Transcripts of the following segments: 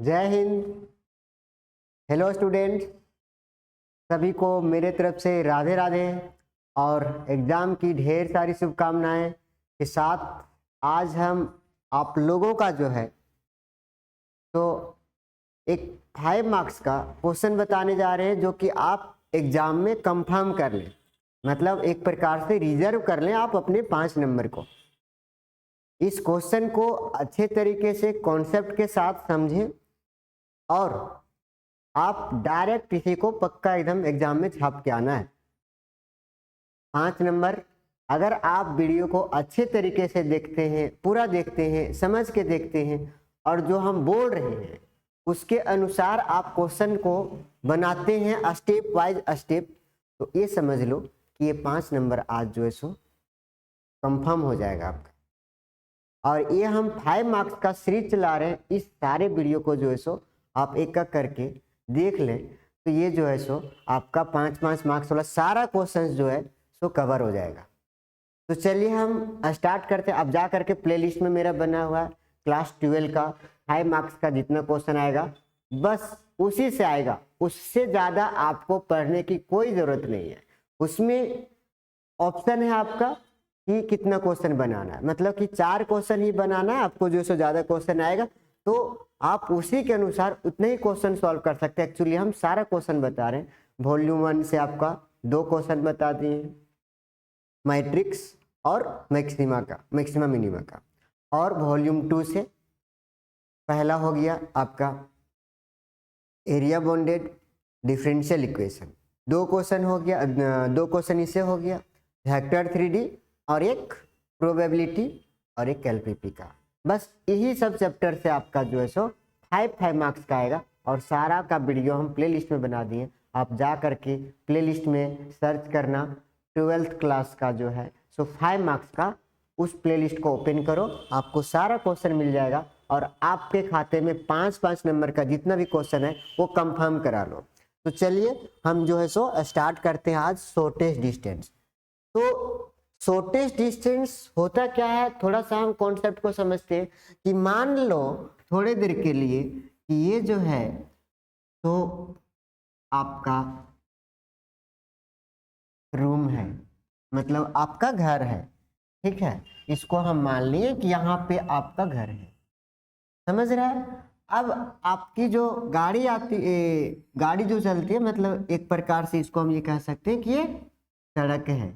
जय Hind. Hello student, सभी को मेरे तरफ से राधे राधे और एग्ज़ाम की ढेर सारी शुभकामनाएं के साथ आज हम आप लोगों का जो है तो एक 5 मार्क्स का क्वेश्चन बताने जा रहे हैं जो कि आप एग्ज़ाम में कंफर्म कर लें, मतलब एक प्रकार से रिजर्व कर लें आप अपने 5 नंबर को। इस क्वेश्चन को अच्छे तरीके से कॉन्सेप्ट के साथ समझें और आप डायरेक्ट इसी को पक्का एकदम एग्जाम में छाप के आना है। 5 नंबर अगर आप वीडियो को अच्छे तरीके से देखते हैं, पूरा देखते हैं, समझ के देखते हैं और जो हम बोल रहे हैं उसके अनुसार आप क्वेश्चन को बनाते हैं स्टेप वाइज स्टेप, तो ये समझ लो कि ये 5 नंबर आज जो है सो कंफर्म हो जाएगा आपका। और ये हम 5 मार्क्स का सीरीज चला रहे हैं, इस सारे वीडियो को जो है सो आप एक एक करके देख लें तो ये जो है सो आपका 5-5 मार्क्स वाला सारा क्वेश्चन जो है सो कवर हो जाएगा। तो चलिए हम स्टार्ट करते हैं। अब जा करके प्लेलिस्ट में मेरा बना हुआ है क्लास 12 का 5 मार्क्स का जितना क्वेश्चन आएगा बस उसी से आएगा, उससे ज़्यादा आपको पढ़ने की कोई ज़रूरत नहीं है। उसमें ऑप्शन है आपका कि कितना क्वेश्चन बनाना है, मतलब कि 4 क्वेश्चन ही बनाना है आपको, जो सो ज़्यादा क्वेश्चन आएगा तो आप उसी के अनुसार उतने ही क्वेश्चन सॉल्व कर सकते हैं। एक्चुअली हम सारा क्वेश्चन बता रहे हैं। वॉल्यूम 1 से आपका 2 क्वेश्चन बता दिए हैं, मैट्रिक्स और मैक्सिमा मिनिमा का, और वॉल्यूम 2 से पहला हो गया आपका area bounded differential equation, 2 question हो गया, 2 क्वेश्चन इससे हो गया, वेक्टर 3D और एक प्रोबेबिलिटी और एक एलपीपी का। बस यही सब चैप्टर से आपका जो है सो 5 मार्क्स का आएगा और सारा का वीडियो हम प्लेलिस्ट में बना दिए। आप जा करके प्लेलिस्ट में सर्च करना 12th क्लास का जो है सो 5 मार्क्स का, उस प्लेलिस्ट को ओपन करो, आपको सारा क्वेश्चन मिल जाएगा और आपके खाते में 5-5 नंबर का जितना भी क्वेश्चन है वो कंफर्म करा लो। तो चलिए हम जो है सो स्टार्ट करते हैं आज शॉर्टेस्ट डिस्टेंस। तो शॉर्टेस्ट डिस्टेंस होता क्या है, थोड़ा सा हम कॉन्सेप्ट को समझते हैं कि मान लो थोड़े देर के लिए कि ये जो है तो आपका रूम है, मतलब आपका घर है, ठीक है। इसको हम मान लिए कि यहाँ पे आपका घर है, समझ रहा है। अब आपकी जो गाड़ी आती गाड़ी जो चलती है, मतलब एक प्रकार से इसको हम ये कह सकते हैं कि ये सड़क है,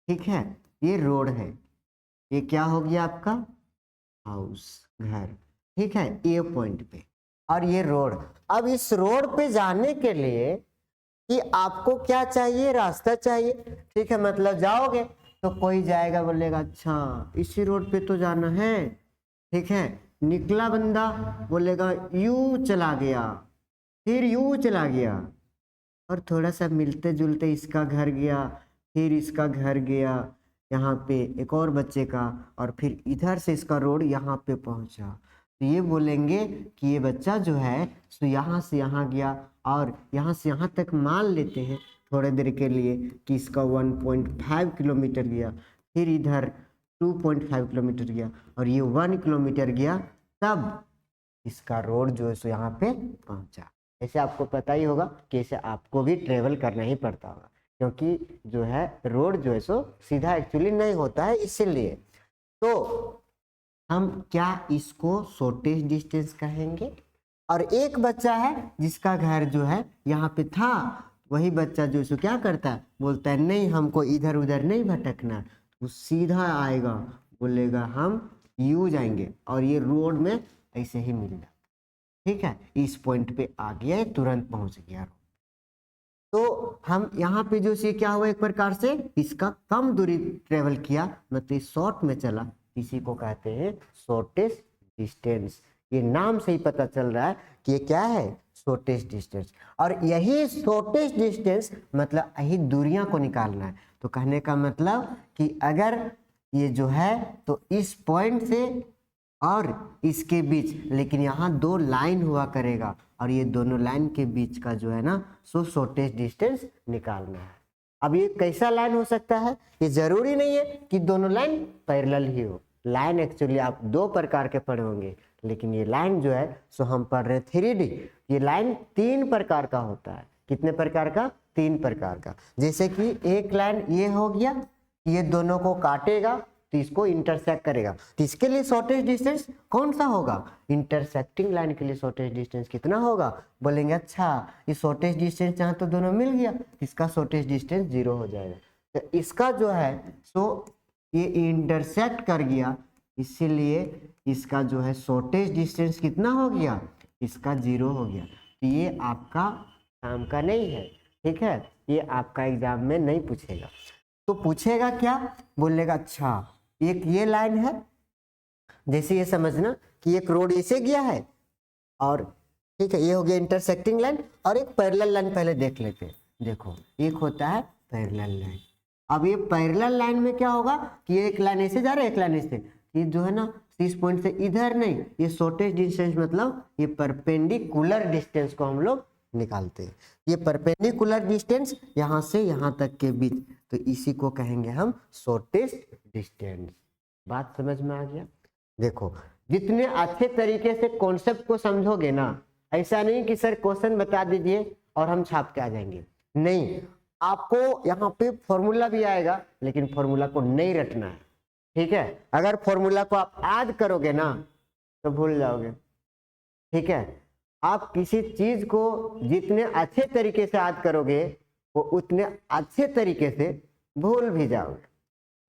ठीक है, ये रोड है, ये क्या हो गया आपका हाउस, घर, ठीक है, ए पॉइंट पे, और ये रोड। अब इस रोड पे जाने के लिए कि आपको क्या चाहिए, रास्ता चाहिए, ठीक है, मतलब जाओगे तो कोई जाएगा बोलेगा अच्छा इसी रोड पे तो जाना है, ठीक है, निकला बंदा बोलेगा यू चला गया, फिर यू चला गया और थोड़ा सा मिलते जुलते इसका घर गया, फिर इसका घर गया, यहाँ पे एक और बच्चे का, और फिर इधर से इसका रोड यहाँ पे पहुँचा, तो ये बोलेंगे कि ये बच्चा जो है सो यहाँ से यहाँ गया और यहाँ से यहाँ तक मान लेते हैं थोड़े देर के लिए कि इसका 1.5 किलोमीटर गया, फिर इधर 2.5 किलोमीटर गया और ये 1 किलोमीटर गया, तब इसका रोड जो है सो यहाँ पे पहुँचा। ऐसे आपको पता ही होगा कि ऐसे आपको भी ट्रेवल करना ही पड़ता होगा, क्योंकि जो है रोड जो है सो सीधा एक्चुअली नहीं होता है, इसीलिए तो हम क्या इसको शॉर्टेस्ट डिस्टेंस कहेंगे। और एक बच्चा है जिसका घर जो है यहाँ पे था, वही बच्चा जो सो क्या करता है, बोलता है नहीं हमको इधर उधर नहीं भटकना, वो सीधा आएगा, बोलेगा हम यू जाएंगे और ये रोड में ऐसे ही मिल जाता, ठीक है, इस पॉइंट पे आ गया, तुरंत पहुंच गया। तो हम यहाँ पे जो सी क्या हुआ, एक प्रकार से इसका कम दूरी ट्रेवल किया, मतलब शॉर्ट में चला, इसी को कहते हैं शॉर्टेस्ट डिस्टेंस। ये नाम से ही पता चल रहा है कि ये क्या है, शॉर्टेस्ट डिस्टेंस। और यही शॉर्टेस्ट डिस्टेंस मतलब यही दूरियां को निकालना है। तो कहने का मतलब कि अगर ये जो है तो इस पॉइंट से और इसके बीच, लेकिन यहाँ 2 लाइन हुआ करेगा और ये दोनों लाइन के बीच का जो है ना सो शॉर्टेस्ट डिस्टेंस निकालना है। अब ये कैसा लाइन हो सकता है, ये जरूरी नहीं है कि दोनों लाइन पैरेलल ही हो, लाइन एक्चुअली आप दो प्रकार के पढ़े होंगे, लेकिन ये लाइन जो है सो हम पढ़ रहे 3D। ये लाइन 3 प्रकार का होता है। कितने प्रकार का? 3 प्रकार का। जैसे कि एक लाइन ये हो गया, ये दोनों को काटेगा तो इसको इंटरसेक्ट करेगा, तो इसके लिए शॉर्टेज डिस्टेंस कौन सा होगा? इंटरसेक्टिंग लाइन के लिए शॉर्टेज डिस्टेंस कितना होगा? बोलेंगे अच्छा ये शॉर्टेज डिस्टेंस जहाँ तो दोनों मिल गया, इसका शॉर्टेज डिस्टेंस 0 हो जाएगा। तो इसका जो है सो ये इंटरसेक्ट कर गया, इसीलिए इसका जो है शॉर्टेज डिस्टेंस कितना हो गया? इसका 0 हो गया। तो ये आपका काम का नहीं है, ठीक है, ये आपका एग्जाम में नहीं पूछेगा। तो पूछेगा क्या? बोलेगा अच्छा एक ये लाइन है, जैसे ये समझना कि एक रोड ऐसे गया है और ठीक है ये हो गया इंटरसेक्टिंग लाइन, और एक पैरेलल लाइन पहले देख लेते हैं। देखो एक होता है पैरेलल लाइन। अब ये पैरेलल लाइन में क्या होगा कि एक लाइन ऐसे जा रहा है, एक लाइन ऐसे, ये जो है ना इस पॉइंट से इधर नहीं, ये शॉर्टेज डिस्टेंस मतलब ये परपेंडिकुलर डिस्टेंस को हम लोग निकालते हैं। ये परपेंडिकुलर डिस्टेंस यहाँ से यहाँ तक के बीच, तो इसी को कहेंगे हम शॉर्टेज डिस्टेंस। बात समझ में आ गया? देखो जितने अच्छे तरीके से कॉन्सेप्ट को समझोगे ना, ऐसा नहीं कि सर क्वेश्चन बता दीजिए और हम छाप के आ जाएंगे, नहीं, आपको यहाँ पे फॉर्मूला भी आएगा लेकिन फॉर्मूला को नहीं रटना है, ठीक है। अगर फॉर्मूला को आप याद करोगे ना तो भूल जाओगे, ठीक है। आप किसी चीज को जितने अच्छे तरीके से याद करोगे वो उतने अच्छे तरीके से भूल भी जाओगे।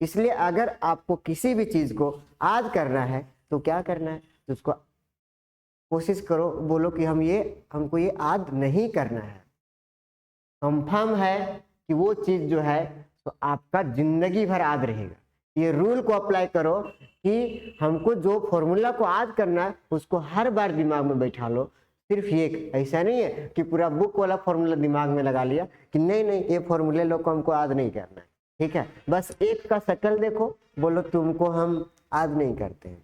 इसलिए अगर आपको किसी भी चीज को याद करना है तो क्या करना है, तो उसको कोशिश करो, बोलो कि हमको ये याद नहीं करना है। कंफर्म है कि वो चीज जो है तो आपका जिंदगी भर याद रहेगा। ये रूल को अप्लाई करो कि हमको जो फॉर्मूला को याद करना है उसको हर बार दिमाग में बैठा लो। सिर्फ ये ऐसा नहीं है कि पूरा बुक वाला फॉर्मूला दिमाग में लगा लिया कि नहीं ये फॉर्मूले लोग को हमको याद नहीं करना है, ठीक है। बस एक का शक्ल देखो, बोलो तुमको हम याद नहीं करते हैं,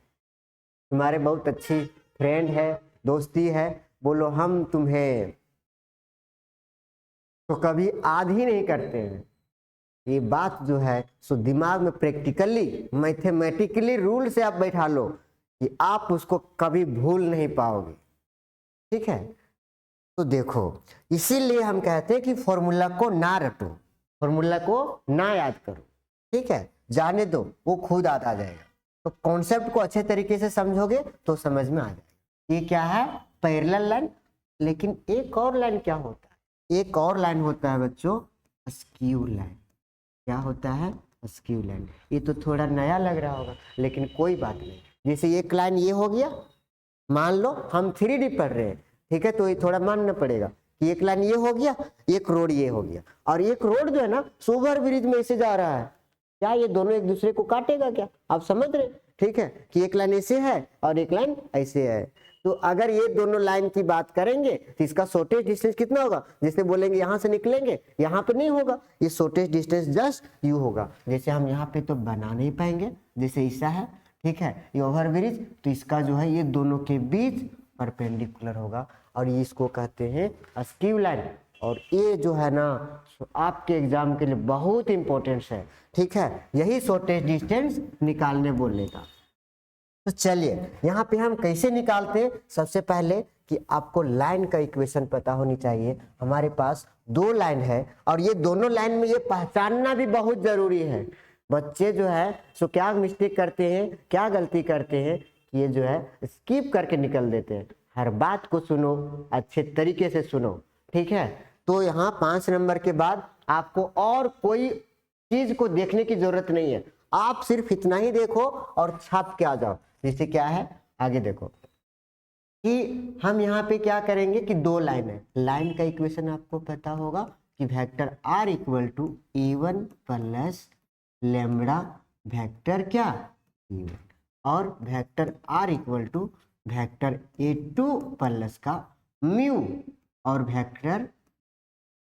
तुम्हारे बहुत अच्छी फ्रेंड है, दोस्ती है, बोलो हम तुम्हें तो कभी याद ही नहीं करते हैं। ये बात जो है सो दिमाग में प्रैक्टिकली मैथमेटिकली रूल से आप बैठा लो कि आप उसको कभी भूल नहीं पाओगे, ठीक है। तो देखो इसीलिए हम कहते हैं कि फॉर्मूला को ना रटो, फॉर्मूला को ना याद करो, ठीक है, जाने दो, वो खुद याद आ जाएगा। तो कॉन्सेप्ट को अच्छे तरीके से समझोगे तो समझ में आ जाएगा। ये क्या है? Parallel line. लेकिन एक और लाइन क्या होता है? एक और लाइन होता है बच्चों अस्क्यू लाइन। क्या होता है? Askew line. ये तो थोड़ा नया लग रहा होगा लेकिन कोई बात नहीं। जैसे एक लाइन ये हो गया, मान लो हम 3D पढ़ रहे हैं, ठीक है, तो ये थोड़ा मानना पड़ेगा कि एक लाइन ये हो गया, एक रोड ये हो गया, और एक रोड जो है ना ओवर ब्रिज में ऐसे जा रहा है। क्या ये दोनों एक दूसरे को काटेगा क्या? आप समझ रहे, ठीक है, कि एक लाइन ऐसे है और एक लाइन ऐसे है। तो अगर ये दोनों लाइन की बात करेंगे तो इसका शॉर्टेज डिस्टेंस कितना होगा? जैसे बोलेंगे यहाँ से निकलेंगे, यहाँ पे नहीं होगा, ये शॉर्टेज डिस्टेंस जस्ट यू होगा। जैसे हम यहाँ पे तो बना नहीं पाएंगे, जैसे ऐसा है, ठीक है, ये ओवर ब्रिज, तो इसका जो है ये दोनों के बीच परपेंडिकुलर होगा और ये इसको कहते हैं अस्क्यू लाइन। और ये जो है ना आपके एग्जाम के लिए बहुत इंपॉर्टेंट है, ठीक है, यही शॉर्टेज डिस्टेंस निकालने बोलने का। तो चलिए यहाँ पे हम कैसे निकालते हैं। सबसे पहले कि आपको लाइन का इक्वेशन पता होनी चाहिए। हमारे पास दो लाइन है और ये दोनों लाइन में ये पहचानना भी बहुत जरूरी है। बच्चे जो है सो क्या मिस्टेक करते हैं, क्या गलती करते हैं, ये जो है स्किप करके निकल देते हैं। हर बात को सुनो, अच्छे तरीके से सुनो, ठीक है। तो यहाँ 5 नंबर के बाद आपको और कोई चीज को देखने की जरूरत नहीं है, आप सिर्फ इतना ही देखो और छाप के आ जाओ। जैसे क्या है आगे देखो कि हम यहाँ पे क्या करेंगे कि दो लाइन है, लाइन का इक्वेशन आपको पता होगा कि vector r equal to a1 plus lambda vector क्या a1 और vector r equal to vector a2 plus का म्यू और वेक्टर,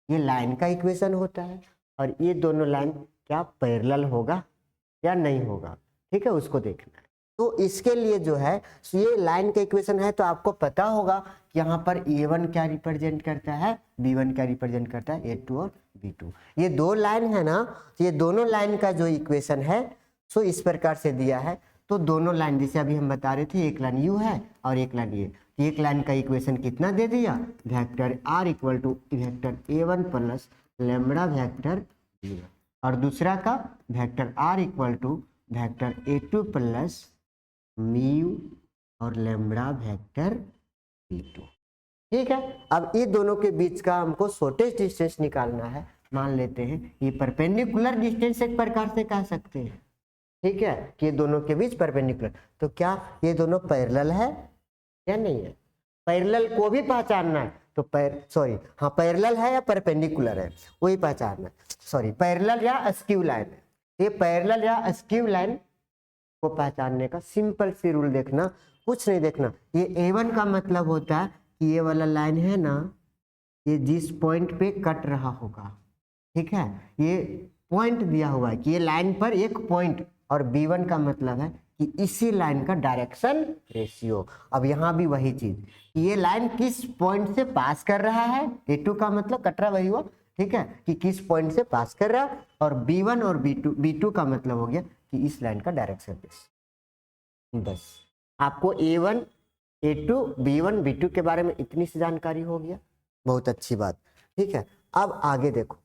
ये लाइन का इक्वेशन होता है। और ये दोनों लाइन क्या पैरेलल होगा या नहीं होगा, ठीक है, उसको देखना है। तो इसके लिए जो है ये लाइन का इक्वेशन है तो आपको पता होगा कि यहाँ पर a1 क्या रिप्रेजेंट करता है, b1 क्या रिप्रेजेंट करता है, a2 और b2। ये दो लाइन है ना, तो ये दोनों लाइन का जो इक्वेशन है सो इस प्रकार से दिया है। तो दोनों लाइन जैसे अभी हम बता रहे थे, एक लाइन यू है और एक लाइन ये, एक लाइन का इक्वेशन कितना दे दिया, vector R equal to vector a1 plus lambda vector b1, और दूसरा का vector R equal to vector a2 plus mu और लैम्बडा वेक्टर b2। ठीक है, अब ये दोनों के बीच का हमको शॉर्टेस्ट डिस्टेंस निकालना है। मान लेते हैं ये परपेंडिकुलर डिस्टेंस एक प्रकार से कह सकते हैं, ठीक है, कि ये दोनों के बीच परपेंडिकुलर, तो क्या ये दोनों पैरेलल है या नहीं है? पैरेलल को भी पहचानना है, तो पैरेलल है या परपेंडिकुलर है वही पहचानना है। पैरेलल या अस्क्यू लाइन है, ये पैरेलल या अस्क्यू लाइन को पहचानने का सिंपल सी रूल देखना, कुछ नहीं देखना। ये A1 का मतलब होता है कि ये वाला लाइन है ना, ये जिस पॉइंट पे कट रहा होगा, ठीक है, ये पॉइंट दिया हुआ है कि ये लाइन पर एक पॉइंट, और B1 का मतलब है कि इसी लाइन का डायरेक्शन रेशियो। अब यहाँ भी वही चीज, ये लाइन किस पॉइंट से पास कर रहा है, A2 का मतलब कट रहा वही हुआ, ठीक है, कि किस पॉइंट से पास कर रहा है, और B1 और B2 का मतलब हो गया कि इस लाइन का डायरेक्शन रेशियो। बस आपको A1 A2 B1 B2 के बारे में इतनी सी जानकारी हो गया, बहुत अच्छी बात, ठीक है। अब आगे देखो,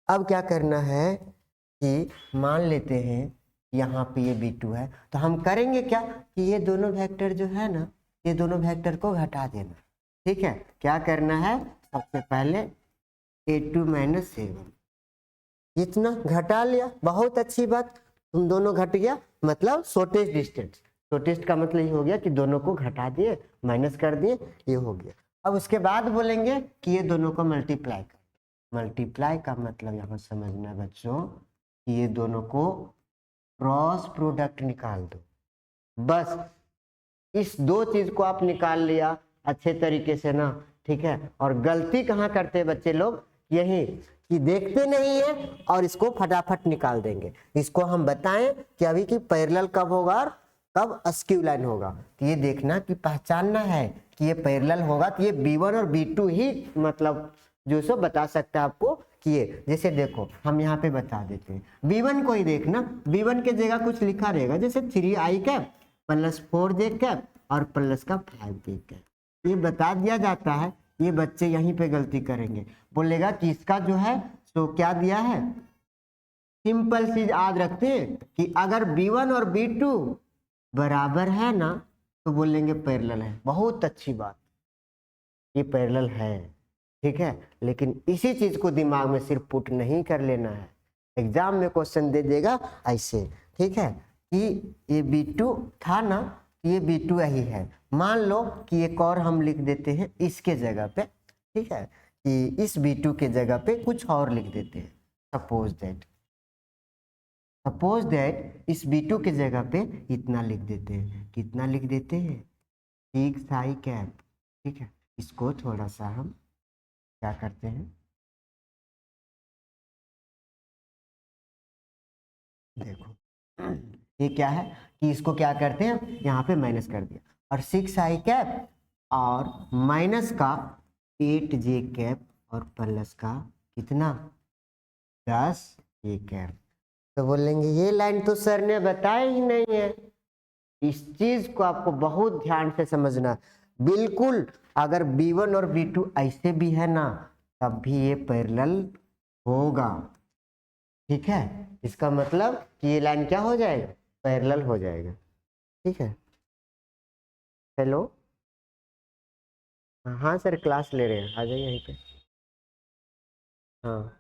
अब क्या करना है कि मान लेते हैं यहाँ पे ये B2 है, तो हम करेंगे क्या कि ये दोनों वेक्टर जो है ना, ये दोनों वेक्टर को घटा देना, ठीक है। क्या करना है, सबसे पहले A2 माइनस A1 इतना घटा लिया, बहुत अच्छी बात, तुम दोनों घट गया, मतलब शॉर्टेस्ट डिस्टेंस। शॉर्टेस्ट का मतलब ये हो गया कि दोनों को घटा दिए, माइनस कर दिए, ये हो गया। अब उसके बाद बोलेंगे कि ये दोनों को मल्टीप्लाई कर, मल्टीप्लाई का मतलब यहाँ समझना है बच्चों कि ये दोनों को क्रॉस प्रोडक्ट निकाल दो, बस इस दो चीज को आप निकाल लिया अच्छे तरीके से ना, ठीक है। और गलती कहाँ करते हैं बच्चे लोग, यही कि देखते नहीं है और इसको फटाफट निकाल देंगे। इसको हम बताएं कि अभी की पैरेलल कब होगा और कब अस्क्यू लाइन होगा, तो ये देखना कि पहचानना है कि ये पैरेलल होगा, तो ये B1 और B2 ही मतलब जो सो बता सकता है आपको कि ये, जैसे देखो हम यहाँ पे बता देते हैं, B1 को ही देखना, B1 के जगह कुछ लिखा रहेगा जैसे 3i cap plus 4j cap और प्लस का 5j कैप, ये बता दिया जाता है। ये बच्चे यहीं पे गलती करेंगे, बोलेगा कि इसका जो है तो क्या दिया है, सिंपल चीज याद रखते हैं कि अगर B1 और B2 बराबर है ना तो बोलेंगे पैरेलल है, बहुत अच्छी बात, ये पैरेलल है, ठीक है। लेकिन इसी चीज को दिमाग में सिर्फ पुट नहीं कर लेना है, एग्जाम में क्वेश्चन दे देगा ऐसे, ठीक है, कि ये B2 था ना, ये B2 यही है। मान लो कि एक और हम लिख देते हैं इसके जगह पे, ठीक है, कि इस B2 के जगह पे कुछ और लिख देते हैं, सपोज दैट इस B2 के जगह पे इतना लिख देते हैं, कितना लिख देते हैं, 6i कैप, ठीक है। इसको थोड़ा सा हम क्या करते हैं, देखो ये क्या है कि इसको क्या करते हैं, यहाँ पे माइनस कर दिया, और 6i कैप और माइनस का 8j कैप और प्लस का कितना 10j कैप, तो बोलेंगे ये लाइन तो सर ने बताया ही नहीं है। इस चीज को आपको बहुत ध्यान से समझना, बिल्कुल अगर B1 और B2 ऐसे भी है ना तब भी ये पैरेलल होगा, ठीक है। इसका मतलब कि ये लाइन क्या हो जाएगा, पैरेलल हो जाएगा, ठीक है। हेलो, हाँ सर क्लास ले रहे हैं, आ जाइए यहीं पे। हाँ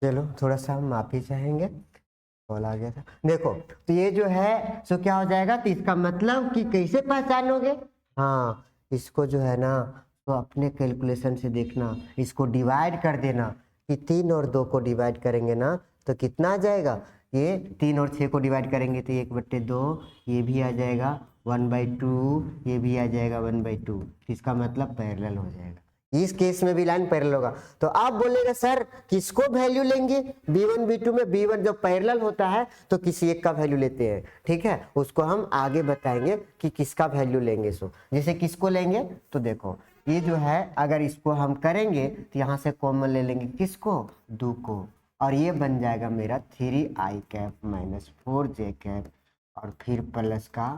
चलो थोड़ा सा हम माफी चाहेंगे, कॉल आ गया था। देखो तो ये जो है सो क्या हो जाएगा, तो इसका मतलब कि कैसे पहचानोगे, हाँ इसको जो है ना तो अपने कैलकुलेशन से देखना, इसको डिवाइड कर देना, कि 3 और 2 को डिवाइड करेंगे ना तो कितना आ जाएगा, ये 3 और 6 को डिवाइड करेंगे तो 1/2, ये भी आ जाएगा 1/2, ये भी आ जाएगा 1/2। इसका मतलब पैरेलल हो जाएगा। इस केस में भी लाइन पैरेलल होगा। तो आप बोलेगा सर किसको वैल्यू लेंगे, b1 b2 में b1 जब पैरेलल होता है तो किसी एक का वैल्यू लेते हैं, ठीक है, उसको हम आगे बताएंगे कि किसका वैल्यू लेंगे। सो जैसे किसको लेंगे तो देखो ये जो है अगर इसको हम करेंगे तो यहाँ से कॉमन ले लेंगे किसको, 2 को, और ये बन जाएगा मेरा 3i cap minus 4j cap और फिर प्लस का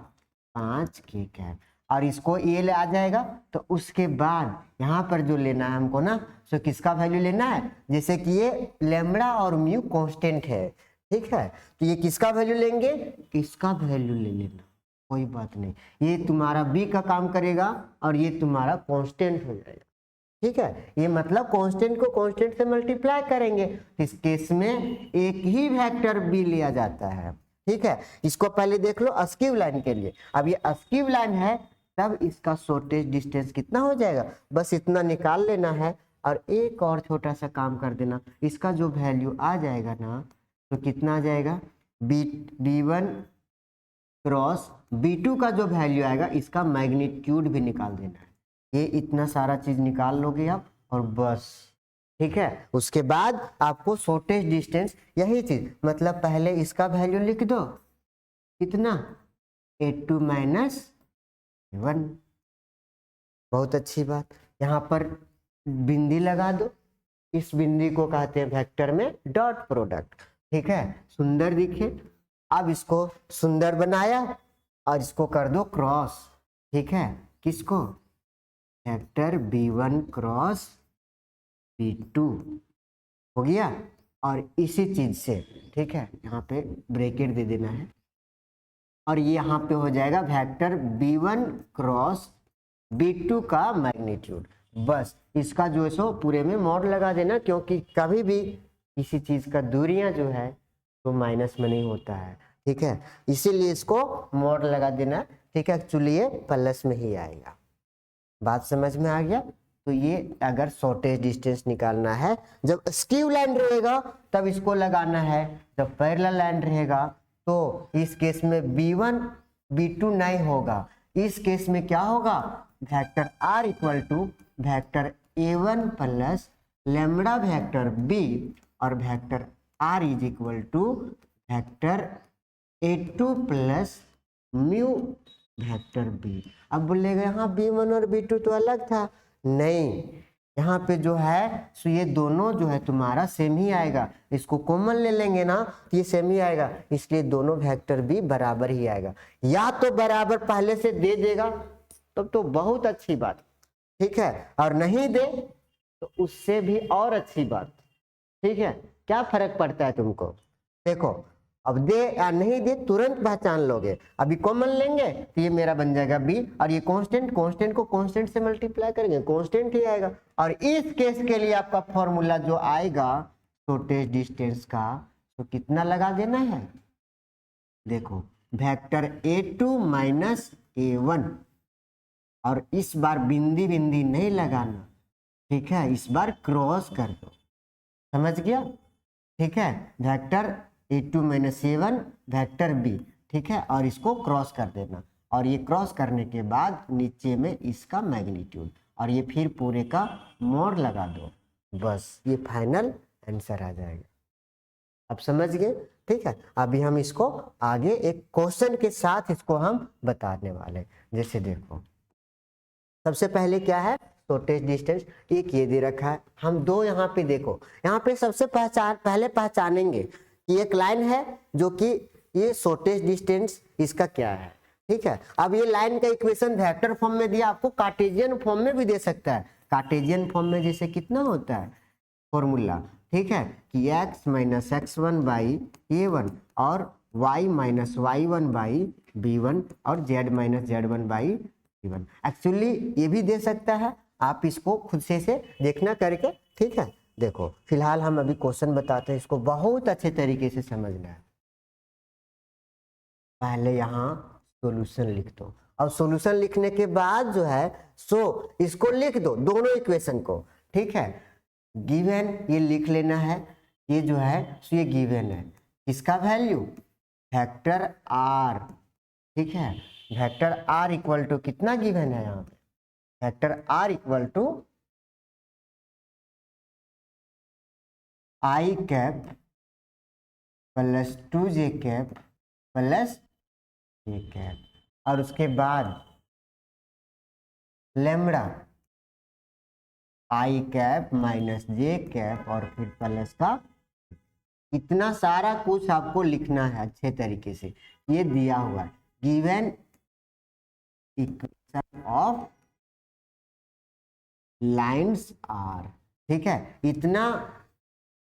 5k कैप, और इसको ये ले आ जाएगा। तो उसके बाद यहाँ पर जो लेना है हमको ना, तो किसका वैल्यू लेना है, जैसे कि ये लैम्ब्डा और म्यू कांस्टेंट है, ठीक है, तो ये किसका वैल्यू लेंगे, किसका वैल्यू ले लेना, कोई बात नहीं, ये तुम्हारा बी का काम करेगा और ये तुम्हारा कांस्टेंट हो जाएगा, ठीक है। ये मतलब कांस्टेंट को कांस्टेंट से मल्टीप्लाई करेंगे, इस केस में एक ही वेक्टर बी लिया जाता है, ठीक है। इसको पहले देख लो अस्कीव लाइन के लिए। अब ये अस्कीव लाइन है तब इसका शॉर्टेज डिस्टेंस कितना हो जाएगा, बस इतना निकाल लेना है और एक और छोटा सा काम कर देना, इसका जो वैल्यू आ जाएगा ना तो कितना आ जाएगा, b1 क्रॉस b2 का जो वैल्यू आएगा इसका मैग्नीट्यूड भी निकाल देना है। ये इतना सारा चीज निकाल लोगे आप और बस, ठीक है। उसके बाद आपको शॉर्टेज डिस्टेंस, यही चीज मतलब पहले इसका वैल्यू लिख दो कितना, a2 माइनस 1, बहुत अच्छी बात। यहाँ पर बिंदी लगा दो, इस बिंदी को कहते हैं वेक्टर में डॉट प्रोडक्ट, ठीक है, सुंदर दिखे। अब इसको सुंदर बनाया और इसको कर दो क्रॉस, ठीक है, किसको, वेक्टर b1 क्रॉस b2 हो गया। और इसी चीज से, ठीक है, यहाँ पे ब्रैकेट दे देना है और ये यहाँ पे हो जाएगा वेक्टर b1 क्रॉस b2 का मैग्नीट्यूड। बस इसका जो है सो पूरे में मॉड लगा देना, क्योंकि कभी भी किसी चीज का दूरियां जो है तो माइनस में नहीं होता है, ठीक है, इसीलिए इसको मॉड लगा देना, ठीक है, एक्चुअली ये प्लस में ही आएगा। बात समझ में आ गया। तो ये अगर शॉर्टेज डिस्टेंस निकालना है, जब स्कीव लाइन रहेगा तब इसको लगाना है, जब पैरेलल लाइन रहेगा तो इस केस में b1 b2 नहीं होगा, इस केस में क्या होगा, vector r equal to vector a1 plus lambda vector b और vector r is equal to vector a2 plus mu vector b। अब बोलेगा यहाँ b1 और b2 तो अलग था, नहीं, यहाँ पे जो है सो ये दोनों जो है तुम्हारा सेम ही आएगा, इसको कॉमन ले लेंगे ना तो ये सेम ही आएगा, इसलिए दोनों वेक्टर भी बराबर ही आएगा। या तो बराबर पहले से दे देगा तब तो बहुत अच्छी बात, ठीक है, और नहीं दे तो उससे भी और अच्छी बात, ठीक है, क्या फर्क पड़ता है तुमको। देखो अब दे या नहीं दे तुरंत पहचान लोगे। अभी कॉमन लेंगे तो ये मेरा बन जाएगा b और ये कांस्टेंट, कांस्टेंट को कांस्टेंट से मल्टीप्लाई करेंगे, कांस्टेंट ही आएगा। और इस केस के लिए आपका फॉर्मूला जो आएगा शॉर्टेज डिस्टेंस का, तो कितना लगा देना है, देखो वेक्टर a2 माइनस a1, और इस बार बिंदी बिंदी नहीं लगाना, ठीक है, इस बार क्रॉस कर दो, समझ गया, ठीक है, vector a2 minus a1 vector b, ठीक है, और इसको क्रॉस कर देना, और ये क्रॉस करने के बाद नीचे में इसका मैग्नीट्यूड और ये फिर पूरे का मोड लगा दो, बस ये फाइनल आंसर आ जाएगा। अब समझ गए, ठीक है। अभी हम इसको आगे एक क्वेश्चन के साथ इसको हम बताने वाले। जैसे देखो सबसे पहले क्या है, शॉर्टेज डिस्टेंस, एक ये दे रखा है, हम दो यहाँ पे देखो, यहाँ पे सबसे पहले पहचानेंगे कि एक लाइन है जो कि ये शॉर्टेज डिस्टेंस इसका क्या है, ठीक है। अब ये लाइन का इक्वेशन वेक्टर फॉर्म में दिया, आपको कार्टेशियन फॉर्म में भी दे सकता है। कार्टेशियन फॉर्म में जैसे कितना होता है फॉर्मूला, ठीक है, कि x minus x1 by a1 और y minus y1 by b1 और z minus z1 by b1। Actually ये भी दे सकता है, आप इसको खुद से देखना करके, ठीक है। देखो फिलहाल हम अभी क्वेश्चन बताते हैं, इसको बहुत अच्छे तरीके से समझना है। पहले यहाँ सॉल्यूशन लिख दो और सॉल्यूशन लिखने के बाद जो है सो इसको लिख दो दोनों इक्वेशन को, ठीक है। गिवन ये लिख लेना है, ये जो है तो ये गिवन है, इसका वैल्यू वेक्टर आर, ठीक है। वेक्टर आर इक्वल टू कितना गिवन है यहाँ पे, vector R equal to I cap plus 2j cap plus J cap, और उसके बाद lambda I cap minus J cap और फिर प्लस का, इतना सारा कुछ आपको लिखना है अच्छे तरीके से। ये दिया हुआ है given equation of lines are, ठीक है। इतना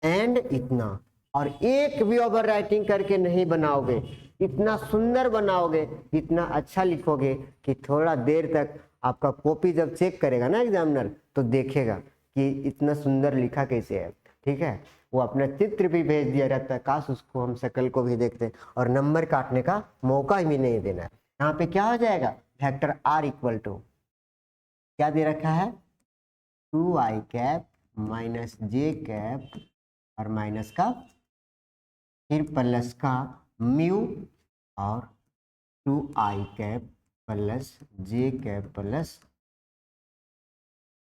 एंड इतना, और एक भी ओवर राइटिंग करके नहीं बनाओगे, इतना सुंदर बनाओगे, इतना अच्छा लिखोगे कि थोड़ा देर तक आपका कॉपी जब चेक करेगा ना एग्जामिनर तो देखेगा कि इतना सुंदर लिखा कैसे है, ठीक है। वो अपना चित्र भी भेज दिया रहता है, काश उसको हम शकल को भी देखते, और नंबर काटने का मौका भी नहीं देना है। यहाँ पे क्या हो जाएगा, वेक्टर आर इक्वल टू क्या दे रखा है, 2i cap minus J cap और माइनस का फिर प्लस का म्यू और 2i cap plus J cap plus,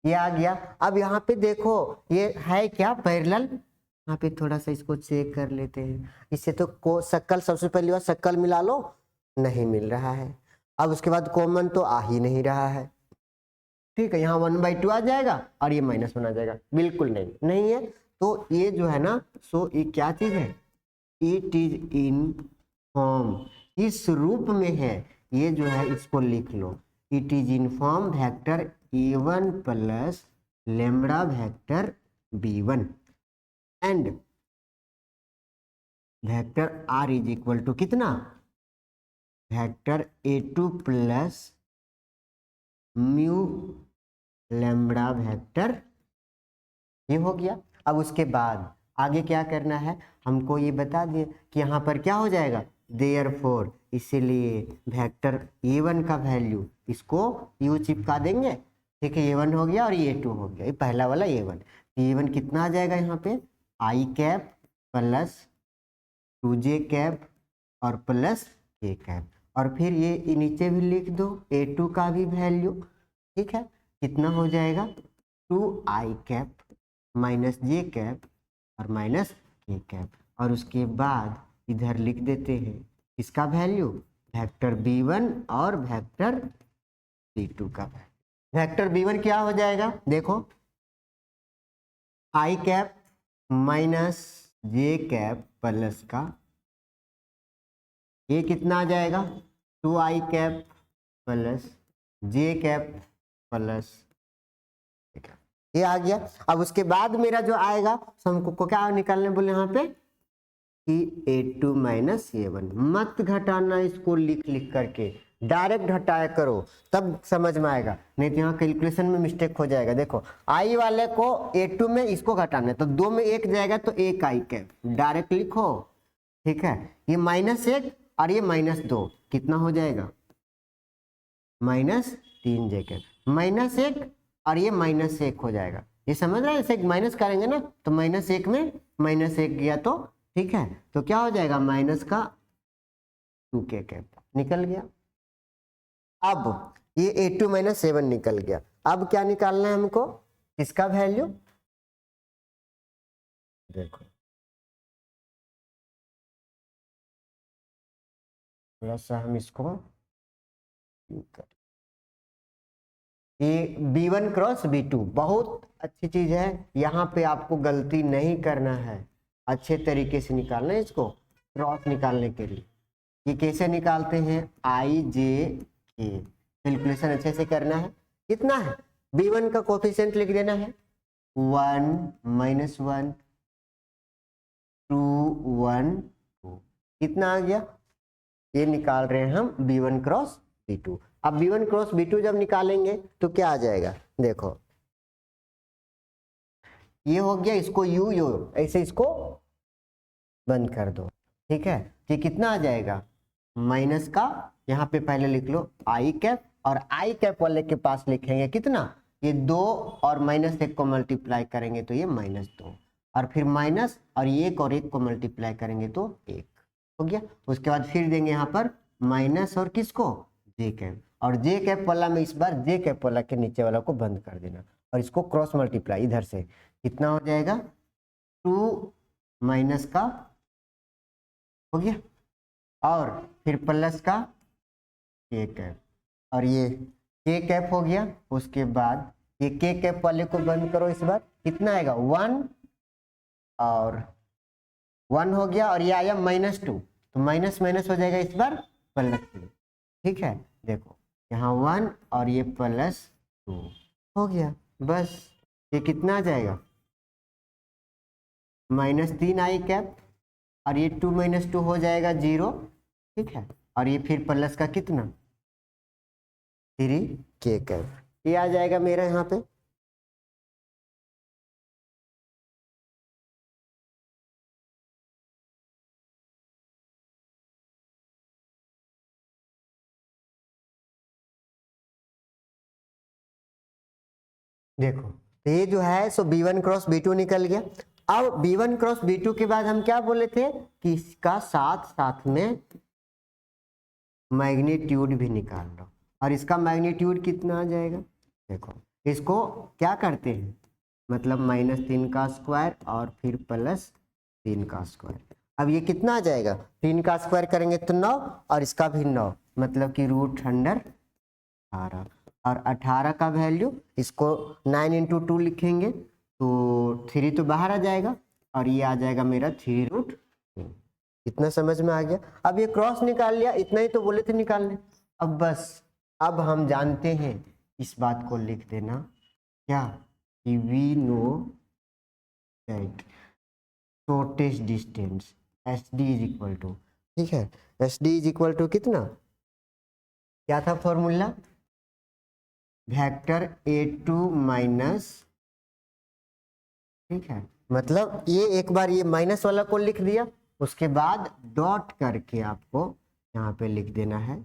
ये आ गया। अब यहाँ पे देखो ये है क्या, पैरेलल। यहाँ पे थोड़ा सा इसको चेक कर लेते हैं, इससे तो को शक्ल सबसे पहली बार शक्ल मिला लो, नहीं मिल रहा है। अब उसके बाद कॉमन तो आ ही नहीं रहा है, ठीक है। यहाँ 1/2 आ जाएगा और ये माइनस 1 आ जाएगा, बिल्कुल नहीं है। तो ये जो है ना, सो ये क्या चीज है, इट इज इन फॉर्म, इस रूप में है। ये जो है इसको लिख लो, it is in form vector a1 plus lambda vector b1 and vector r is equal to कितना, vector a2 plus mu lambda vector, ये हो गया। अब उसके बाद आगे क्या करना है, हमको ये बता दिए कि यहाँ पर क्या हो जाएगा, देयरफॉर, इसीलिए वेक्टर a1 का वैल्यू इसको u चिपका देंगे, ठीक है। a1 हो गया और ये a2 हो गया, ये पहला वाला a1। a1 कितना आ जाएगा यहाँ पे, i cap plus 2j cap और प्लस k कैप, और फिर ये नीचे भी लिख दो a2 का भी वैल्यू, ठीक है। कितना हो जाएगा, 2i cap minus J cap और माइनस के कैप, और उसके बाद इधर लिख देते हैं इसका वैल्यू, वेक्टर b1 और वेक्टर b2 का वैल्यू। वेक्टर b1 क्या हो जाएगा, देखो i cap minus J cap plus का, ये कितना आ जाएगा, 2i cap plus J cap plus, ये आ गया। अब उसके बाद मेरा जो आएगा, हमको क्या निकालने बोले यहाँ पे, कि a2 माइनस a1, मत घटाना इसको लिख लिख करके, डायरेक्ट घटाया करो तब समझ में आएगा, नहीं तो यहाँ कैलकुलेशन में मिस्टेक हो जाएगा। देखो i वाले को a2 में इसको घटाना है तो 2 में 1 जाएगा तो 1 i कैप, डायरेक्ट लिखो, ठीक है। ये -1 और ये -2 कितना हो जाएगा, -3j कैप, -1 और ये -1 हो जाएगा, ये समझ रहे हैं। इसे माइनस करेंगे ना तो -1 में -1 गया तो, ठीक है, तो क्या हो जाएगा, माइनस का 2k कैप निकल गया। अब ये a2 माइनस 7 निकल गया। अब क्या निकालना है हमको, इसका वैल्यू, देखो थोड़ा सा हम इसको, ये b1 क्रॉस b2 बहुत अच्छी चीज है, यहाँ पे आपको गलती नहीं करना है, अच्छे तरीके से निकालना है इसको क्रॉस निकालने के लिए। ये कैसे निकालते हैं, i j k, कैलकुलेशन अच्छे से करना है। कितना है, b1 का कोफिशिएंट लिख देना है 1 -1 2 1 2, कितना आ गया, ये निकाल रहे हैं हम b1 क्रॉस b2। अब b1 क्रॉस b2 जब निकालेंगे तो क्या आ जाएगा, देखो ये हो गया, इसको u यो ऐसे इसको बंद कर दो, ठीक है। ये कितना आ जाएगा, माइनस का, यहाँ पे पहले लिख लो i कैप, और i कैप वाले के पास लिखेंगे कितना, ये 2 और -1 को मल्टीप्लाई करेंगे तो ये -2, और फिर माइनस और 1 और 1 को मल्टीप्लाई करेंगे तो 1 हो गया। उसके बाद फिर देंगे यहाँ पर माइनस और किसको, जे कैप, और जे कैप वाला में इस बार जे कैप वाला के नीचे वाला को बंद कर देना और इसको क्रॉस मल्टीप्लाई इधर से कितना हो जाएगा 2 माइनस का हो गया और फिर प्लस का के कैप, और ये के कैप हो गया। उसके बाद ये के कैप वाले को बंद करो, इस बार कितना आएगा 1 और 1 हो गया, और ये आया -2 तो माइनस माइनस हो जाएगा इस बार +2। ठीक है, देखो यहाँ 1 और ये +2 हो गया। बस ये कितना आ जाएगा -3 आई कैप, और ये 2 - 2 हो जाएगा 0। ठीक है, और ये फिर प्लस का कितना 3 के कैप, ये आ जाएगा मेरा यहाँ पे। देखो तो ये जो है सो B1 क्रॉस B2 निकल गया। अब B1 क्रॉस B2 के बाद हम क्या बोले थे कि इसका साथ साथ में मैग्नीट्यूड भी निकाल लो, और इसका मैग्नीट्यूड कितना आ जाएगा। देखो इसको क्या करते हैं, मतलब -3 का स्क्वायर और फिर +3 का स्क्वायर। अब ये कितना आ जाएगा 3 का स्क्वायर करेंगे तो 9 और इसका भी 9, मतलब कि √18, और 18 का वैल्यू इसको 9 × 2 लिखेंगे तो 3 तो बाहर आ जाएगा और ये आ जाएगा मेरा 3√3। इतना समझ में आ गया। अब ये क्रॉस निकाल लिया, इतना ही तो बोले थे निकालने। अब बस अब हम जानते हैं, इस बात को लिख देना क्या कि we know that shortest distance SD is equal to, ठीक है, SD इज इक्वल टू कितना, क्या था फॉर्मूला, वेक्टर A2 माइनस, ठीक है, मतलब ये एक बार ये माइनस वाला को लिख दिया, उसके बाद डॉट करके आपको यहाँ पे लिख देना है।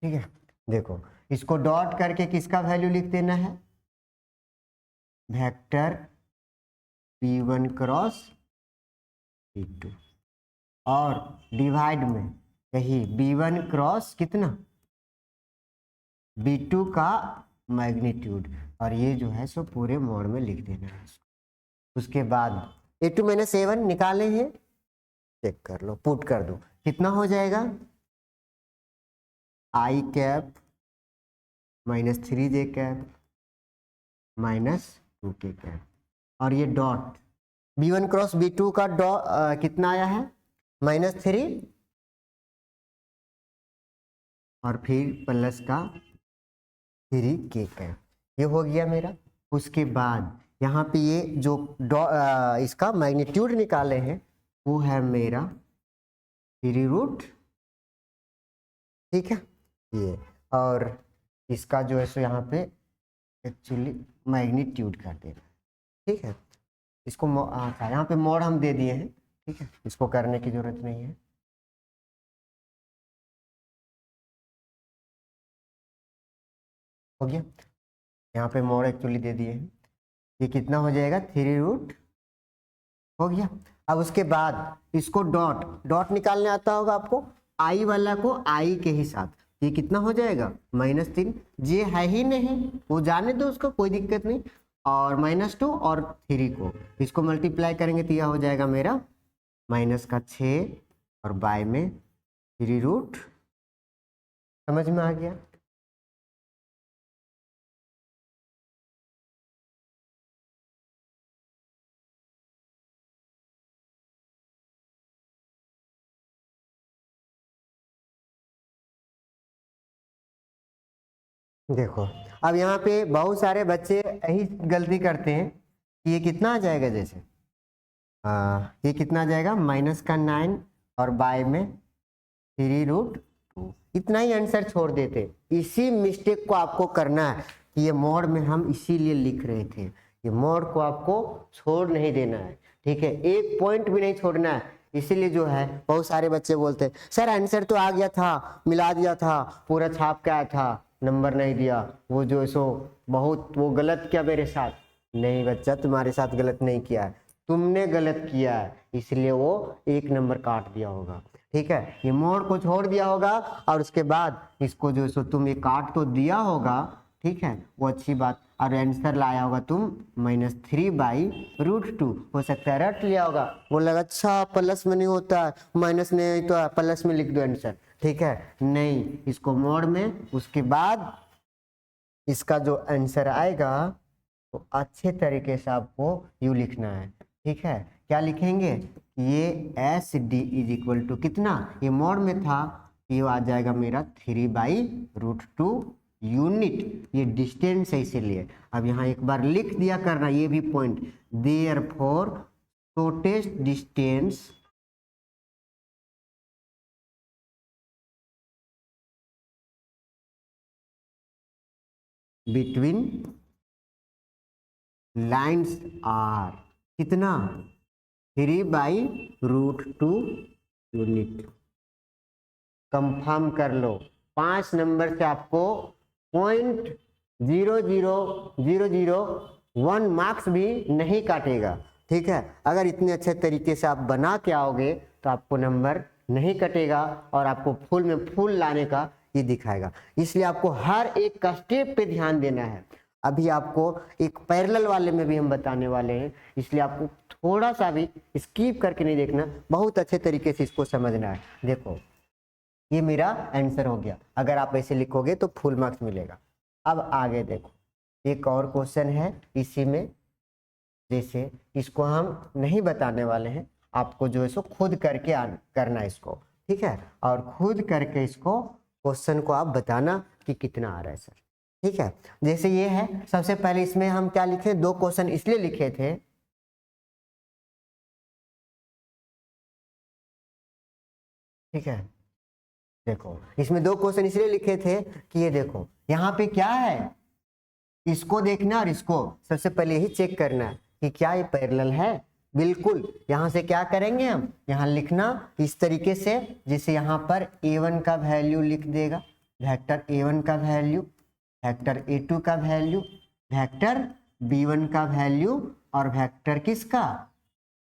ठीक है, देखो इसको डॉट करके किसका वैल्यू लिख देना है, वेक्टर B1 क्रॉस B2, और डिवाइड में कहीं B1 क्रॉस कितना B2 का मैग्नीट्यूड, और ये जो है सो पूरे मोड में लिख देना है। उसके बाद A2 - A1 निकाले हैं, चेक कर लो, पुट कर दो, कितना हो जाएगा I cap -3J cap -2K cap, और ये डॉट B1 क्रॉस B2 का कितना आया है -3 और फिर प्लस का 3K कैप, ये हो गया मेरा। उसके बाद यहाँ पे ये जो इसका मैग्नीट्यूड निकाले हैं वो है मेरा 3√, ठीक है ये, और इसका जो है सो यहाँ पे एक्चुअली मैग्नीट्यूड कर देना, ठीक है, इसको अच्छा यहाँ पे मोड हम दे दिए हैं, ठीक है, इसको करने की जरूरत नहीं है। हो गया, यहाँ पे मोड एक्चुअली दे दिए हैं, ये कितना हो जाएगा 3√, हो गया। अब उसके बाद इसको डॉट निकालने आता होगा आपको, I वाला को I के ही साथ, ये कितना हो जाएगा -3, ये है ही नहीं वो जाने दो उसको, कोई दिक्कत नहीं, और -2 और 3 को इसको मल्टीप्लाई करेंगे तो यह हो जाएगा मेरा -6 और बाय में 3√, समझ में आ गया। देखो अब यहाँ पे बहुत सारे बच्चे यही गलती करते हैं कि ये कितना आ जाएगा, जैसे ये कितना आ जाएगा -9 और बाय में 3√2, इतना ही आंसर छोड़ देते। इसी मिस्टेक को आपको करना है कि ये मोड में हम इसीलिए लिख रहे थे, ये मोड को आपको छोड़ नहीं देना है, ठीक है, एक पॉइंट भी नहीं छोड़ना है। इसीलिए जो है बहुत सारे बच्चे बोलते हैं सर आंसर तो आ गया था, मिला दिया था, पूरा छाप के आया था, नंबर नहीं दिया, वो जो सो बहुत वो गलत किया मेरे साथ। नहीं बच्चा, तुम्हारे साथ गलत नहीं किया है, तुमने गलत किया है, इसलिए वो 1 नंबर काट दिया होगा। ठीक है, ये मोड़ को छोड़ दिया होगा और उसके बाद इसको जो सो तुम ये काट तो दिया होगा। ठीक है, वो अच्छी बात। और आंसर लाया होगा तुम -3/√2। हो सकता है रट लिया होगा, बोलेगा अच्छा प्लस में नहीं होता है, माइनस नहीं तो प्लस में लिख दो आंसर। ठीक है, नहीं, इसको मोड़ में, उसके बाद इसका जो आंसर आएगा तो अच्छे तरीके से आपको यू लिखना है। ठीक है, क्या लिखेंगे, ये SD = कितना, ये मोड़ में था, ये आ जाएगा मेरा 3/√2 यूनिट, ये डिस्टेंस है इसीलिए। अब यहाँ एक बार लिख दिया करना ये भी point, therefore shortest distance between lines are कितना, 3/√2 यूनिट। कंफर्म कर लो, 5 नंबर से आपको 0.00001 मार्क्स भी नहीं काटेगा। ठीक है, अगर इतने अच्छे तरीके से आप बना के आओगे तो आपको नंबर नहीं कटेगा और आपको फुल में फुल लाने का ये दिखाएगा। इसलिए आपको हर एक का स्टेप पे ध्यान देना है। अभी आपको एक पैरेलल वाले में भी हम बताने वाले हैं, इसलिए आपको थोड़ा सा भी स्किप करके नहीं देखना, बहुत अच्छे तरीके से इसको समझना है। देखो ये मेरा आंसर हो गया, अगर आप ऐसे लिखोगे तो फुल मार्क्स मिलेगा। अब आगे देखो, एक और क्वेश्चन है इसी में, जैसे इसको हम नहीं बताने वाले हैं, आपको जो है सो खुद करके करना है इसको। ठीक है, और खुद करके इसको क्वेश्चन को आप बताना कि कितना आ रहा है सर। ठीक है, जैसे ये है, सबसे पहले इसमें हम क्या लिखे, 2 क्वेश्चन इसलिए लिखे थे, ठीक है, देखो इसमें 2 क्वेश्चन इसलिए लिखे थे कि ये देखो यहाँ पे क्या है, इसको देखना और इसको सबसे पहले ही चेक करना है कि क्या ये पैरेलल है। बिल्कुल, यहाँ से क्या करेंगे हम, यहाँ लिखना इस तरीके से, जैसे यहाँ पर A1 का वैल्यू लिख देगा, वेक्टर A1 का वैल्यू, वेक्टर A2 का वैल्यू, वेक्टर B1 का वैल्यू और वेक्टर किसका,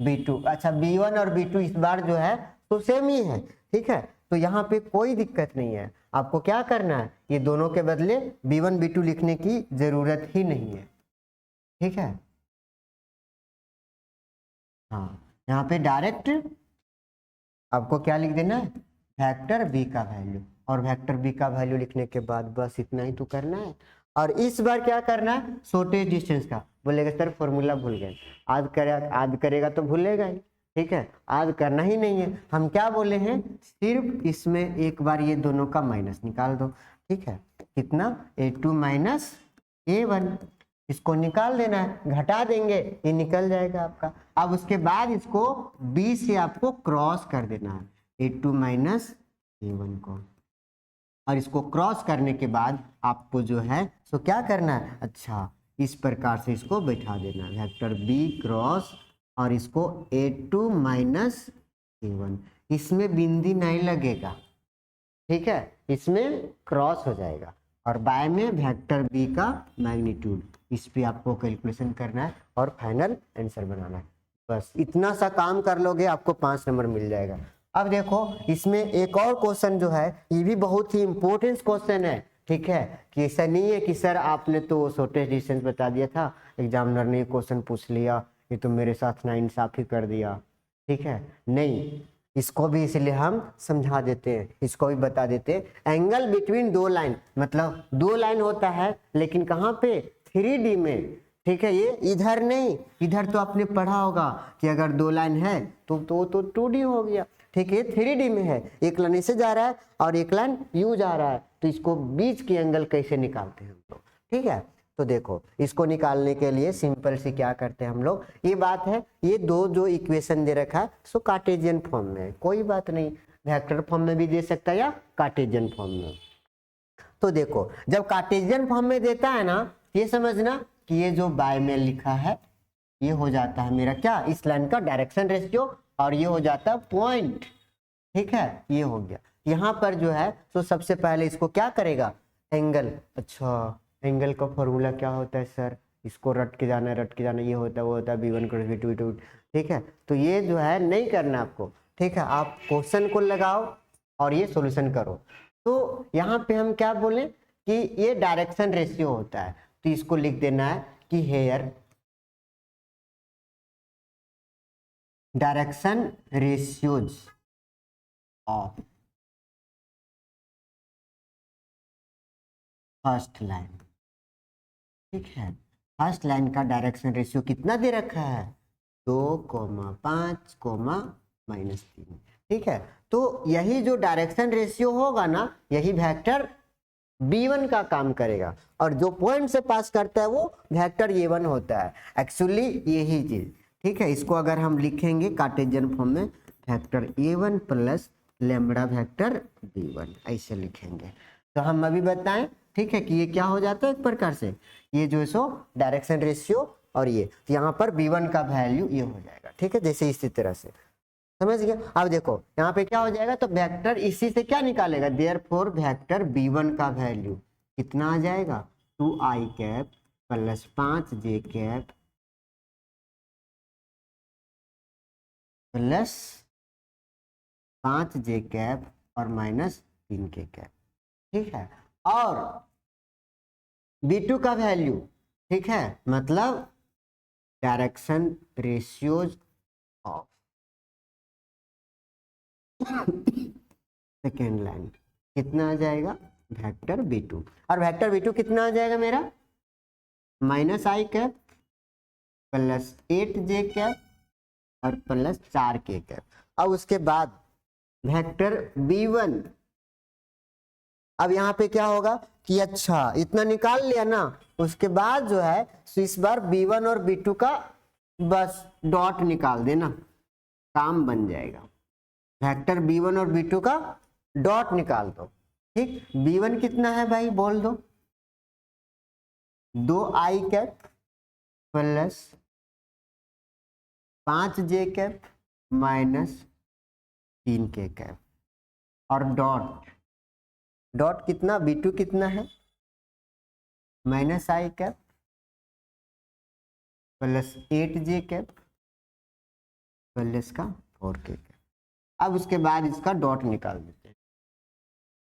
B2। अच्छा, B1 और B2 इस बार जो है तो सेम ही है। ठीक है, तो यहाँ पे कोई दिक्कत नहीं है, आपको क्या करना है, ये दोनों के बदले B1 B2 लिखने की जरूरत ही नहीं है। ठीक है, हाँ, यहाँ पे डायरेक्ट आपको क्या लिख देना है, वेक्टर B का वैल्यू, और वेक्टर B का वैल्यू लिखने के बाद बस इतना ही तो करना है। और इस बार क्या करना है, शॉर्टेज डिस्टेंस का। बोलेगा सर फॉर्मूला भूल गए, आज करेगा तो भूलेगा ही। ठीक है, आज करना ही नहीं है, हम क्या बोले हैं, सिर्फ इसमें एक बार ये दोनों का माइनस निकाल दो। ठीक है, कितना, A2 - A1, इसको निकाल देना है, घटा देंगे, ये निकल जाएगा आपका। अब उसके बाद इसको B से आपको क्रॉस कर देना है, A2 - A1 को, और इसको क्रॉस करने के बाद आपको जो है सो क्या करना है, अच्छा इस प्रकार से इसको बैठा देना, वेक्टर B क्रॉस और इसको A2 - A1, इसमें बिंदी नहीं लगेगा। ठीक है, इसमें क्रॉस हो जाएगा, और बाय में वेक्टर B का मैग्नीट्यूड, इस पे आपको कैलकुलेशन करना है और फाइनल आंसर बनाना है। बस इतना सा काम कर लोगे, आपको 5 नंबर मिल जाएगा। अब देखो इसमें एक और क्वेश्चन जो है, ये भी बहुत ही इंपॉर्टेंट क्वेश्चन है। ठीक है, कि ऐसा नहीं है कि सर आपने तो शॉर्टेज डिस्टेंस बता दिया था, एग्जामिनर ने क्वेश्चन पूछ लिया, ये तो मेरे साथ नाइंसाफी कर दिया। ठीक है, नहीं, इसको भी इसलिए हम समझा देते हैं, इसको भी बता देते हैं। एंगल बिटवीन 2 लाइन, मतलब 2 लाइन होता है, लेकिन कहाँ पे, 3D में। ठीक है, ये इधर नहीं, इधर तो आपने पढ़ा होगा कि अगर 2 लाइन है तो 2D हो गया। ठीक है, 3D में है, एक लाइन ऐसे जा रहा है और एक लाइन यूं जा रहा है, तो इसको बीच की एंगल कैसे निकालते हैं हम लोग। ठीक है, तो देखो इसको निकालने के लिए सिंपल से क्या करते हैं हम लोग, ये बात है, ये दो जो इक्वेशन दे रखा है सो कार्टेशियन फॉर्म में है, कोई बात नहीं, वेक्टर फॉर्म में भी दे सकता है या कार्टेशियन फॉर्म में। तो देखो जब कार्टेशियन फॉर्म में देता है ना, ये समझना कि ये जो बाय में लिखा है ये हो जाता है मेरा क्या, इस लाइन का डायरेक्शन रेशियो, और ये हो जाता है पॉइंट। ठीक है, ये हो गया। यहाँ पर जो है तो सबसे पहले इसको क्या करेगा, एंगल। अच्छा, एंगल का फॉर्मूला क्या होता है सर, इसको रट के जाना है, रट के जाना, ये होता है वो होता है V1 क्रॉस V2। ठीक है, तो ये जो है नहीं करना आपको। ठीक है, आप क्वेश्चन को लगाओ और ये सॉल्यूशन करो। तो यहाँ पे हम क्या बोले कि ये डायरेक्शन रेशियो होता है, तो इसको लिख देना है कि here direction ratios of first line. ठीक है, फर्स्ट लाइन का डायरेक्शन रेशियो कितना दे रखा है, 2,5, -3। ठीक है, तो यही जो डायरेक्शन रेशियो होगा ना, यही वेक्टर B1 का काम करेगा, और जो पॉइंट से पास करता है वो वेक्टर A1 होता है। एक्चुअली यही चीज। ठीक है, इसको अगर हम लिखेंगे कार्टेशियन फॉर्म में, vector A1 plus lambda vector B1 ऐसे लिखेंगे। तो हम अभी बताएं, ठीक है, कि ये क्या हो जाता है एक प्रकार से, ये जो है सो डायरेक्शन रेशियो, और ये तो यहाँ पर B1 का वैल्यू ये हो जाएगा। ठीक है, जैसे इसी तरह से, समझ गया। अब देखो यहाँ पे क्या हो जाएगा, तो वेक्टर इसी से क्या निकालेगा, देयरफॉर वेक्टर B1 का वैल्यू कितना आ जाएगा, 2i cap plus 5j cap plus 5j cap और -3k कैप। ठीक है, और B2 का वैल्यू, ठीक है, मतलब direction ratios of second line कितना आ जाएगा, वेक्टर B2। और वेक्टर B2 कितना आ जाएगा मेरा, -i cap plus 8j cap और प्लस 4k कैप। अब उसके बाद वेक्टर B1, अब यहाँ पे क्या होगा कि अच्छा इतना निकाल लिया ना, उसके बाद जो है तो इस बार B1 और B2 का बस डॉट निकाल देना, काम बन जाएगा। वेक्टर B1 और B2 का डॉट निकाल दो। ठीक, B1 कितना है भाई बोल दो, 2i cap plus 5j cap -3k cap, और डॉट, डॉट कितना, B2 कितना है, -i cap plus 8j cap plus का 4k कैप। अब उसके बाद इसका डॉट निकाल देते हैं।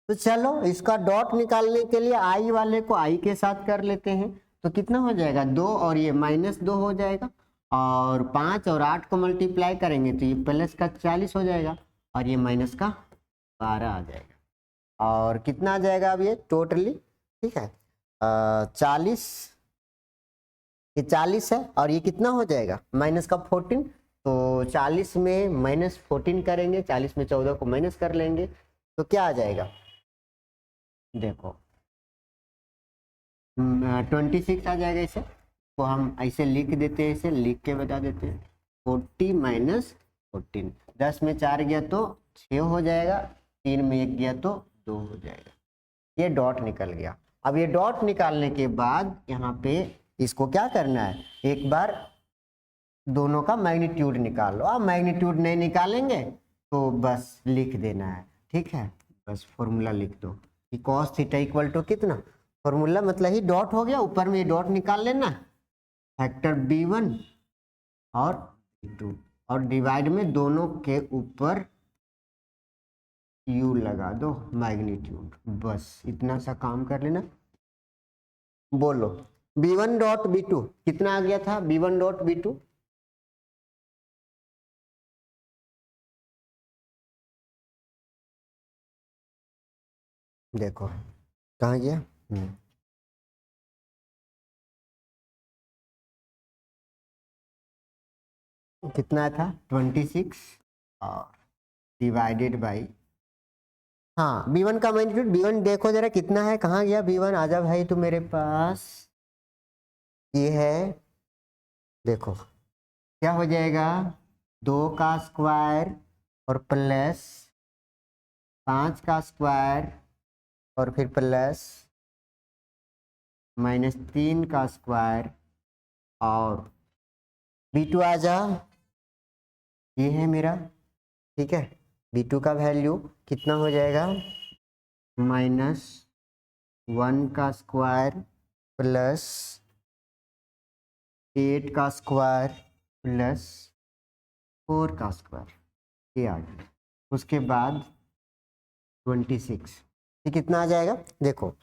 तो चलो इसका डॉट निकालने के लिए i वाले को i के साथ कर लेते हैं, तो कितना हो जाएगा, 2 और ये -2 हो जाएगा, और 5 और 8 को मल्टीप्लाई करेंगे तो ये प्लस का 40 हो जाएगा, और ये माइनस का 12 आ जाएगा। और कितना आ जाएगा अब ये टोटली, ठीक है, 40, ये 40 है, और ये कितना हो जाएगा माइनस का 14, तो 40 में -14 करेंगे, 40 में 14 को माइनस कर लेंगे, तो क्या आ जाएगा, देखो 26 आ जाएगा। इसे तो हम ऐसे लिख देते हैं, इसे लिख के बता देते हैं, 40 - 14, 10 में 4 गया तो 6 हो जाएगा, 3 में 1 गया तो 2 हो जाएगा। ये डॉट निकल गया। अब ये डॉट निकालने के बाद यहाँ पे इसको क्या करना है, एक बार दोनों का मैग्नीट्यूड निकाल लो। अब मैग्नीट्यूड नहीं निकालेंगे तो बस लिख देना है, ठीक है, बस फॉर्मूला लिख दो कि cos थीटा इक्वल टू कितना, फॉर्मूला मतलब ही डॉट हो गया, ऊपर में डॉट निकाल लेना, फैक्टर B1 और B2, और डिवाइड में दोनों के ऊपर u लगा दो मैग्नीट्यूड, बस इतना सा काम कर लेना। बोलो B1 डॉट B2 कितना आ गया था, B1 डॉट B2 देखो कहाँ गया, कितना था 26, और डिवाइडेड बाई, हाँ B1 का मैग्नीट्यूड, B1 देखो जरा कितना है, कहाँ गया B1, आजा भाई तू मेरे पास, ये है, देखो क्या हो जाएगा, 2 का स्क्वायर और प्लस 5 का स्क्वायर और फिर प्लस -3 का स्क्वायर और B2 आ जा, ये है मेरा, ठीक है। B2 का वैल्यू कितना हो जाएगा, -1 का स्क्वायर प्लस 8 का स्क्वायर प्लस 4 का स्क्वायर, ये आ गया। उसके बाद 26, ये कितना आ जाएगा, देखो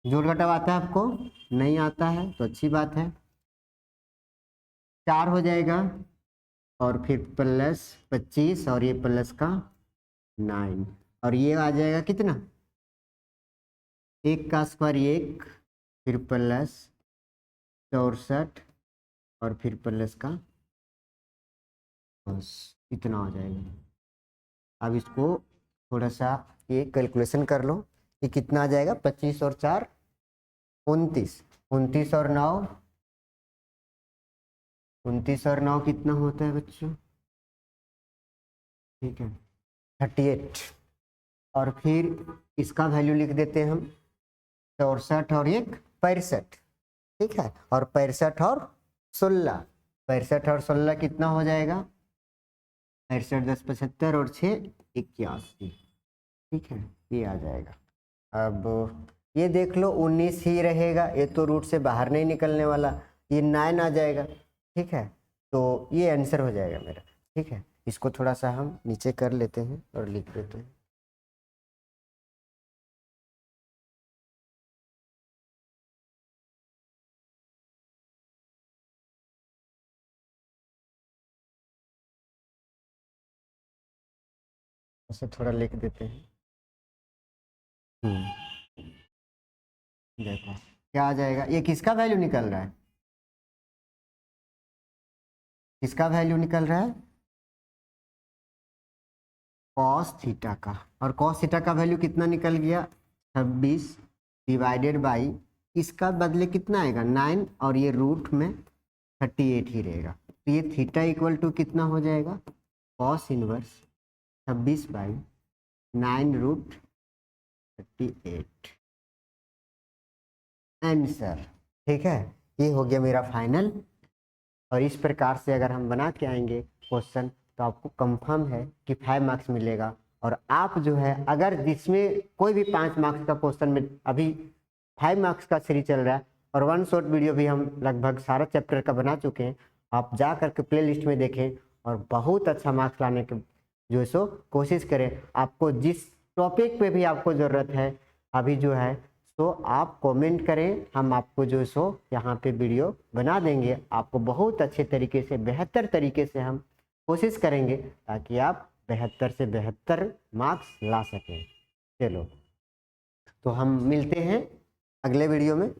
जोड़ घटाव आता है आपको, नहीं आता है तो अच्छी बात है, 4 हो जाएगा और फिर प्लस 25 और ये प्लस का 9 और ये आ जाएगा कितना, 1 का स्क्वायर 1, फिर प्लस 64 और फिर प्लस का, बस इतना आ जाएगा। अब इसको थोड़ा सा ये कैलकुलेशन कर लो, ये कितना आ जाएगा, 25 और 4 29, 29 और 9, 29 और 9 कितना होता है बच्चों, ठीक है 38, और फिर इसका वैल्यू लिख देते हैं हम 64 और 1 65, ठीक है, और 65 और 16, 65 और 16 कितना हो जाएगा, 65 10 75 और 6 81, ठीक है, ये आ जाएगा। अब ये देख लो 19 ही रहेगा, ये तो रूट से बाहर नहीं निकलने वाला, ये 9 आ जाएगा, ठीक है, तो ये आंसर हो जाएगा मेरा, ठीक है। इसको थोड़ा सा हम नीचे कर लेते हैं और लिख देते हैं, ऐसे थोड़ा लिख देते हैं। देखो क्या आ जाएगा, ये किसका वैल्यू निकल रहा है, किसका वैल्यू निकल रहा है, कॉस थीटा का, और कॉस थीटा का वैल्यू कितना निकल गया, 26 डिवाइडेड बाई, इसका बदले कितना आएगा 9 और ये रूट में 38 ही रहेगा, तो ये थीटा इक्वल टू कितना हो जाएगा, कॉस इनवर्स 26/9 √38 आंसर, ठीक है। ये हो गया मेरा फाइनल, और इस प्रकार से अगर हम बना के आएंगे क्वेश्चन तो आपको कंफर्म है कि 5 मार्क्स मिलेगा। और आप जो है अगर जिसमें कोई भी 5 मार्क्स का क्वेश्चन में, अभी 5 मार्क्स का सीरीज चल रहा है और 1 शॉर्ट वीडियो भी हम लगभग सारा चैप्टर का बना चुके हैं, आप जा करके प्ले लिस्ट में देखें और बहुत अच्छा मार्क्स लाने के जो सो कोशिश करें। आपको जिस टॉपिक पे भी आपको ज़रूरत है अभी जो है तो आप कमेंट करें, हम आपको जो सो यहाँ पे वीडियो बना देंगे, आपको बहुत अच्छे तरीके से बेहतर तरीके से हम कोशिश करेंगे ताकि आप बेहतर से बेहतर मार्क्स ला सकें। चलो तो हम मिलते हैं अगले वीडियो में।